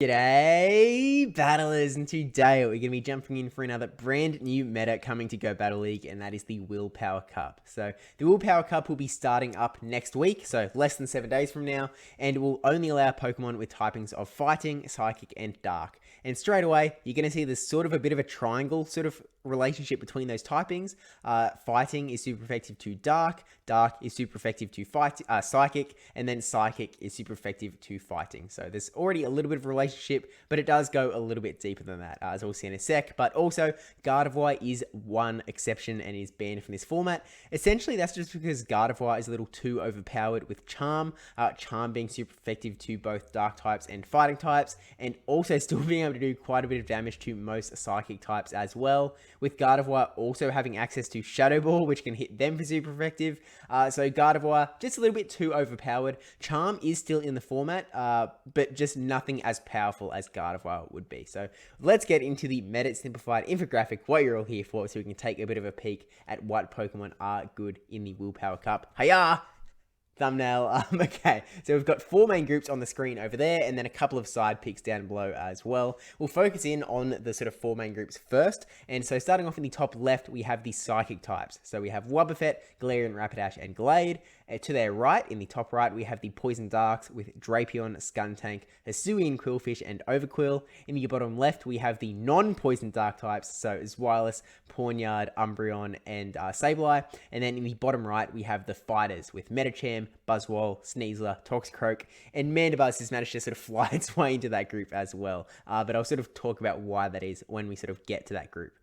G'day, battlers, and today we're going to be jumping in for another brand new meta coming to Go Battle League, and that is the Willpower Cup. So the Willpower Cup will be starting up next week, so less than 7 days from now, and will only allow Pokemon with typings of Fighting, Psychic, and Dark. And straight away, you're going to see there's sort of a bit of a triangle sort of relationship between those typings. Fighting is super effective to Dark, Dark is super effective to Psychic, and then Psychic is super effective to Fighting. So there's already a little bit of a relationship, but it does go a little bit deeper than that, as we'll see in a sec. But also, Gardevoir is one exception and is banned from this format. Essentially, that's just because Gardevoir is a little too overpowered with Charm, Charm being super effective to both Dark types and Fighting types, and also still being able to do quite a bit of damage to most Psychic types as well, with Gardevoir also having access to Shadow Ball, which can hit them for super effective. So Gardevoir, just a little bit too overpowered. Charm is still in the format, but just nothing as powerful as Gardevoir would be. So let's get into the meta simplified infographic, what you're all here for, so we can take a bit of a peek at what Pokemon are good in the Willpower Cup. Hiya! Thumbnail. Okay, so we've got 4 main groups on the screen over there, and then a couple of side picks down below as well. We'll focus in on the sort of 4 main groups first, and so starting off in the top left, we have the Psychic types. So we have Wobbuffet, Galarian, Rapidash, and Glade. To their right, in the top right, we have the Poison Darks with Drapion, Skuntank, Hisuian, Quillfish, and Overquill. In the bottom left, we have the non-Poison Dark types, so Zweilous, Pawniard, Umbreon, and Sableye. And then in the bottom right, we have the Fighters with Medicham, Buzzwole, Sneasler, Toxicroak, and Mandibuzz has managed to sort of fly its way into that group as well. But I'll sort of talk about why that is when we sort of get to that group.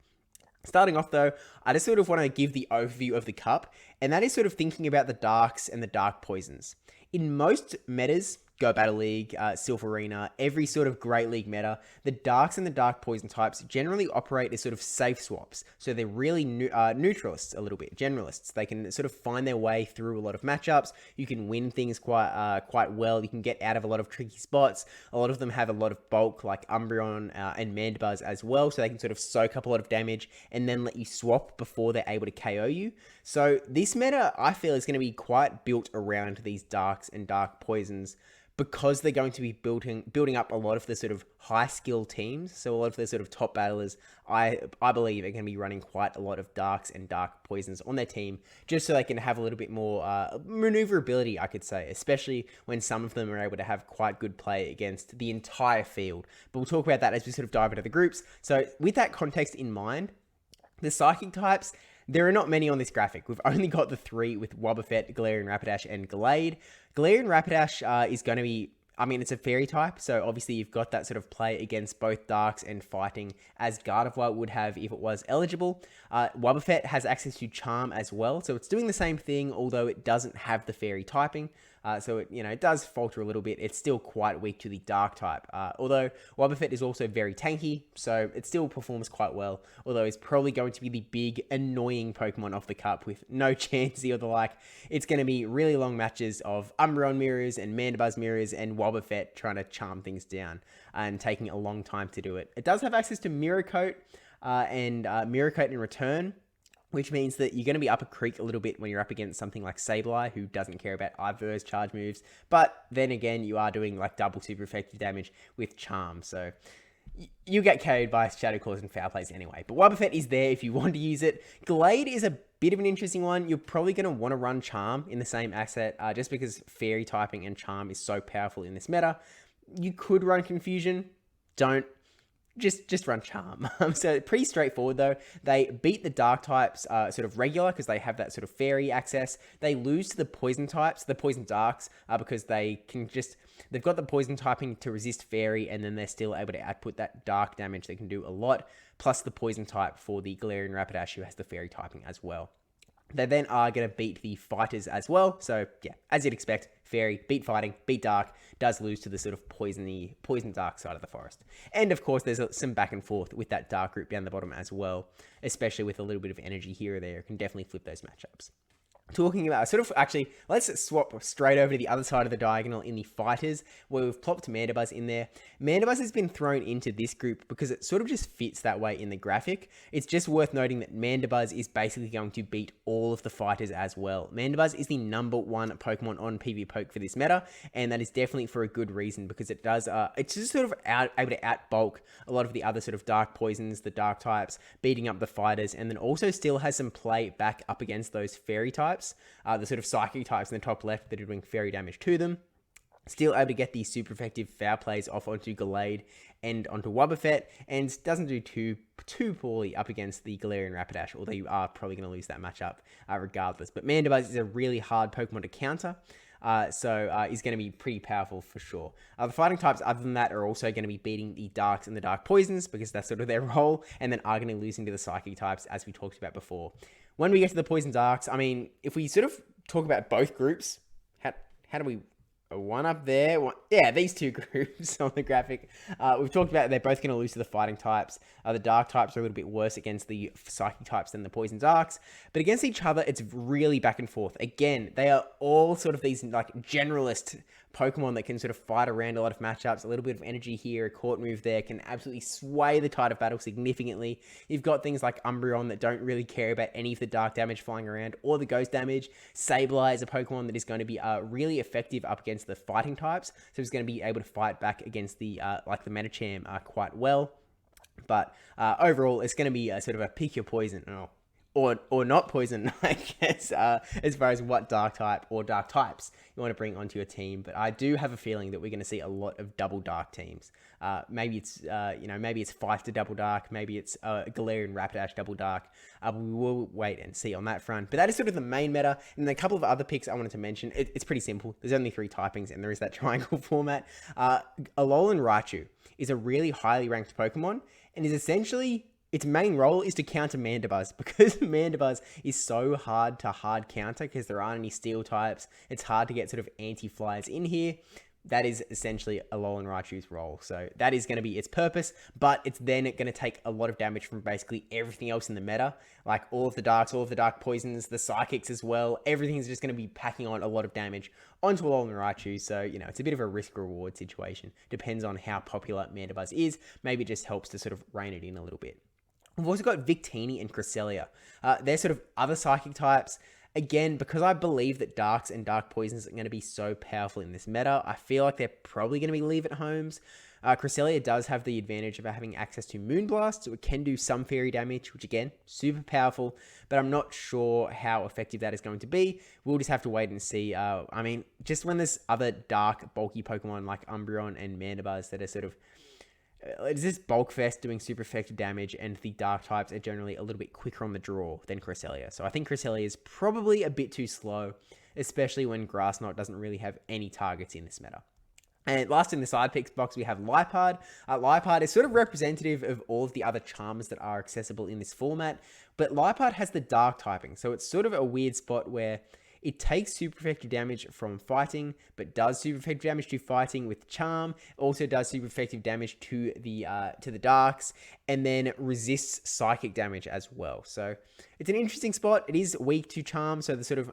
Starting off though, I just sort of want to give the overview of the cup, and that is sort of thinking about the darks and the dark poisons. In most metas, Go Battle League, Silph Arena, every sort of Great League meta, the darks and the dark poison types generally operate as sort of safe swaps. So they're really neutralists a little bit, generalists. They can sort of find their way through a lot of matchups. You can win things quite well. You can get out of a lot of tricky spots. A lot of them have a lot of bulk, like Umbreon and Mandibuzz as well, so they can sort of soak up a lot of damage and then let you swap before they're able to KO you. So this meta, I feel, is going to be quite built around these darks and dark poisons, because they're going to be building up a lot of the sort of high skill teams. So a lot of the sort of top battlers, I believe, are going to be running quite a lot of darks and dark poisons on their team, just so they can have a little bit more maneuverability, I could say, especially when some of them are able to have quite good play against the entire field. But we'll talk about that as we sort of dive into the groups. So with that context in mind, the Psychic types, there are not many on this graphic. We've only got the 3 with Wobbuffet, Galarian, Rapidash, and Glade. Galarian Rapidash is going to be, I mean, it's a fairy type, so obviously you've got that sort of play against both darks and fighting, as Gardevoir would have if it was eligible. Wobbuffet has access to Charm as well, so it's doing the same thing, although it doesn't have the fairy typing. So it, it does falter a little bit. It's still quite weak to the dark type. Although Wobbuffet is also very tanky, so it still performs quite well. Although it's probably going to be the big annoying Pokemon off the cup with no Chansey or the like. It's going to be really long matches of Umbreon mirrors and Mandibuzz mirrors and Wobbuffet trying to charm things down and taking a long time to do it. It does have access to Mirror Coat and Mirror Coat in return, which means that you're going to be up a creek a little bit when you're up against something like Sableye, who doesn't care about either of those charge moves. But then again, you are doing like double super effective damage with Charm, so you get KO'd by Shadow Claws and Foul Plays anyway. But Wobbuffet is there if you want to use it. Glade is a bit of an interesting one. You're probably going to want to run Charm in the same asset, just because Fairy typing and Charm is so powerful in this meta. You could run Confusion. Don't. Just run Charm. So pretty straightforward though. They beat the dark types sort of regular because they have that sort of fairy access. They lose to the poison types, the poison darks, because they've got the poison typing to resist fairy, and then they're still able to output that dark damage. They can do a lot, plus the poison type for the Galarian Rapidash, who has the fairy typing as well. They then are going to beat the fighters as well. So yeah, as you'd expect, fairy, beat fighting, beat dark, does lose to the sort of poison dark side of the forest. And of course, there's some back and forth with that dark group down the bottom as well, especially with a little bit of energy here or there. It can definitely flip those matchups. talking about actually, let's swap straight over to the other side of the diagonal in the fighters, where we've plopped Mandibuzz in there. Mandibuzz has been thrown into this group because it sort of just fits that way in the graphic. It's just worth noting that Mandibuzz is basically going to beat all of the fighters as well. Mandibuzz is the #1 Pokemon on PvPoke for this meta, and that is definitely for a good reason, because it does, it's just sort of able to outbulk a lot of the other sort of dark poisons, the dark types, beating up the fighters, and then also still has some play back up against those fairy types. The sort of psychic types in the top left that are doing fairy damage to them. Still able to get these super effective foul plays off onto Gallade and onto Wobbuffet, and doesn't do too poorly up against the Galarian Rapidash, although you are probably going to lose that matchup regardless. But Mandibuzz is a really hard Pokemon to counter, so is going to be pretty powerful for sure. The fighting types other than that are also going to be beating the Darks and the Dark Poisons, because that's sort of their role, and then are going to lose into the Psychic types, as we talked about before. When we get to the Poison Darks, I mean, if we sort of talk about both groups, how do we... One up there. Yeah, these two groups on the graphic. We've talked about they're both going to lose to the fighting types. The dark types are a little bit worse against the psychic types than the poison darks. But against each other, it's really back and forth. Again, they are all sort of these like generalist Pokemon that can sort of fight around a lot of matchups. A little bit of energy here, a court move there can absolutely sway the tide of battle significantly. You've got things like Umbreon that don't really care about any of the dark damage flying around or the ghost damage. Sableye is a Pokemon that is going to be really effective up against the fighting types, so it's going to be able to fight back against the like the Medicham quite well. But overall, it's going to be sort of a pick your poison. Or not poison, I guess, as far as what dark type or dark types you want to bring onto your team. But I do have a feeling that we're going to see a lot of double dark teams. Maybe it's maybe it's Feisty double dark, maybe it's Galarian Rapidash double dark. We will wait and see on that front. But that is sort of the main meta. And then a couple of other picks I wanted to mention. It's pretty simple. There's only 3 typings, and there is that triangle format. Alolan Raichu is a really highly ranked Pokemon, and is essentially... its main role is to counter Mandibuzz, because Mandibuzz is so hard to hard counter because there aren't any steel types. It's hard to get sort of anti-flyers in here. That is essentially Alolan Raichu's role. So that is going to be its purpose, but it's then going to take a lot of damage from basically everything else in the meta, like all of the darks, all of the dark poisons, the psychics as well. Everything's just going to be packing on a lot of damage onto Alolan Raichu. So, it's a bit of a risk-reward situation. Depends on how popular Mandibuzz is. Maybe it just helps to sort of rein it in a little bit. We've also got Victini and Cresselia. They're sort of other psychic types. Again, because I believe that darks and dark poisons are going to be so powerful in this meta, I feel like they're probably going to be leave-it homes. Cresselia does have the advantage of having access to Moonblast, so it can do some fairy damage, which again, super powerful, but I'm not sure how effective that is going to be. We'll just have to wait and see. I mean, just when there's other dark, bulky Pokemon like Umbreon and Mandibuzz that are sort of... it's this bulk fest doing super effective damage, and the dark types are generally a little bit quicker on the draw than Cresselia. So I think Cresselia is probably a bit too slow, especially when Grass Knot doesn't really have any targets in this meta. And last in the side picks box, we have Liepard. Liepard is sort of representative of all of the other charmers that are accessible in this format, but Liepard has the dark typing, so it's sort of a weird spot where it takes super effective damage from fighting, but does super effective damage to fighting with charm. Also does super effective damage to the darks, and then resists psychic damage as well. So it's an interesting spot. It is weak to charm, so the sort of,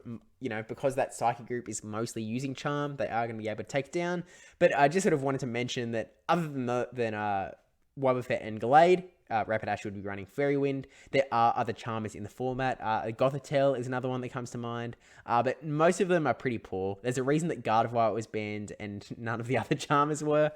because that psychic group is mostly using charm, they are going to be able to take it down. But I just sort of wanted to mention that other than Wobbuffet and Gallade, Rapidash would be running Fairy Wind. There are other charmers in the format. Gothitelle is another one that comes to mind, but most of them are pretty poor. There's a reason that Gardevoir was banned and none of the other charmers were.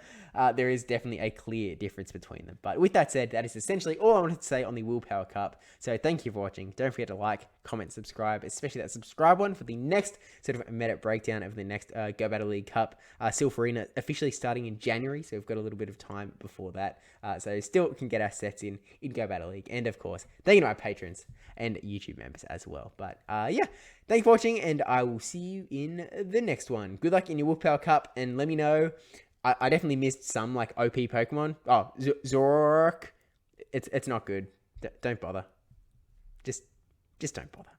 There is definitely a clear difference between them. But with that said, that is essentially all I wanted to say on the Willpower Cup. So thank you for watching. Don't forget to like, comment, subscribe, especially that subscribe one for the next sort of meta breakdown of the next Go Battle League Cup. Silpharina officially starting in January, so we've got a little bit of time before that. So still can get our sets in Go Battle League. And of course, thank you to my patrons and YouTube members as well. But yeah, thank you for watching, and I will see you in the next one. Good luck in your Willpower Cup, and let me know. I definitely missed some like OP Pokemon. Oh, Zork. It's not good. Don't bother. Just don't bother.